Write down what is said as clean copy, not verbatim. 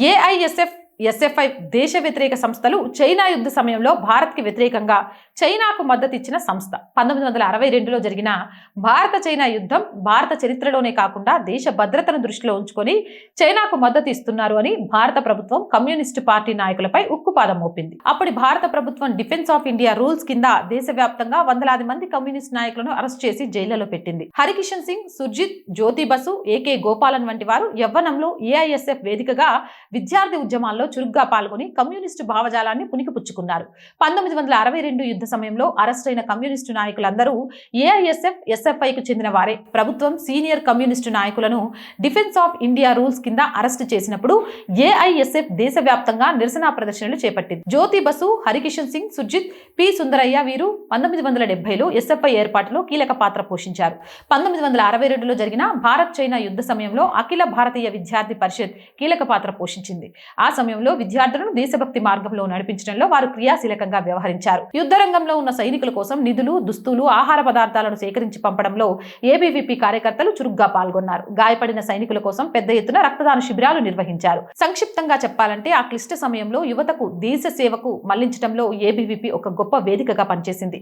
AISF SFI దేశ వ్యతిరేక సంస్థలు చైనా యుద్ధ సమయంలో భారత్కి వ్యతిరేకంగా చైనాకు మద్దతు ఇచ్చిన సంస్థ. 1962లో జరిగిన భారత చైనా యుద్ధం భారత చరిత్రలోనే కాకుండా దేశ భద్రతను దృష్టిలో ఉంచుకొని చైనాకు మద్దతు ఇస్తున్నారు అని భారత ప్రభుత్వం కమ్యూనిస్టు పార్టీ నాయకులపై ఉక్కుపాదం మోపింది. అప్పటి భారత ప్రభుత్వం డిఫెన్స్ ఆఫ్ ఇండియా రూల్స్ కింద దేశవ్యాప్తంగా వందలాది మంది కమ్యూనిస్ట్ నాయకులను అరెస్ట్ చేసి జైళ్లలో పెట్టింది. హరికిషన్ సింగ్, సుర్జిత్, జ్యోతి బసు, ఏకే గోపాలన్ వంటి వారు యవ్వనంలో ఏఐఎస్ఎఫ్ వేదికగా విద్యార్థి ఉద్యమాల్లో చురుగ్గా పాల్గొని కమ్యూనిస్టు భావజాలాన్ని పుణికిపుచ్చుకున్నారు. 1962 యుద్ధ సమయంలో అరెస్ట్ అయిన కమ్యూనిస్టు నాయకులందరూ ఏఐఎస్ఎఫ్ ఎస్ఎఫ్ఐకు చెందిన వారే. ప్రభుత్వం సీనియర్ కమ్యూనిస్టు నాయకులను డిఫెన్స్ ఆఫ్ ఇండియా రూల్స్ కింద అరెస్టు చేసినప్పుడు ఏఐఎస్ఎఫ్ దేశవ్యాప్తంగా నిరసన ప్రదర్శనలు చేపట్టింది. జ్యోతి బసు, హరికిషన్ సింగ్, సుర్జిత్, పి సుందరయ్య వీరు 1970లో ఎస్ఎఫ్ఐ ఏర్పాటులో కీలక పాత్ర పోషించారు. 1962లో జరిగిన భారత్ చైనా యుద్ధ సమయంలో అఖిల భారతీయ విద్యార్థి పరిషత్ కీలక పాత్ర పోషించింది. ఆ సమయంలో విద్యార్థులను దేశభక్తి మార్గంలో నడిపించడంలో వారు క్రియాశీలకంగా వ్యవహరించారు. యుద్ధ రంగంలో ఉన్న సైనికుల కోసం నిధులు, దుస్తులు, ఆహార పదార్థాలను సేకరించి పంపడంలో ఏబీవీపీ కార్యకర్తలు చురుగ్గా పాల్గొన్నారు. గాయపడిన సైనికుల కోసం పెద్ద ఎత్తున రక్తదాన శిబిరాలు నిర్వహించారు. సంక్షిప్తంగా చెప్పాలంటే ఆ క్లిష్ట సమయంలో యువతకు దేశ సేవకు మళ్లించడంలో ఏబీవీపీ ఒక గొప్ప వేదికగా పనిచేసింది.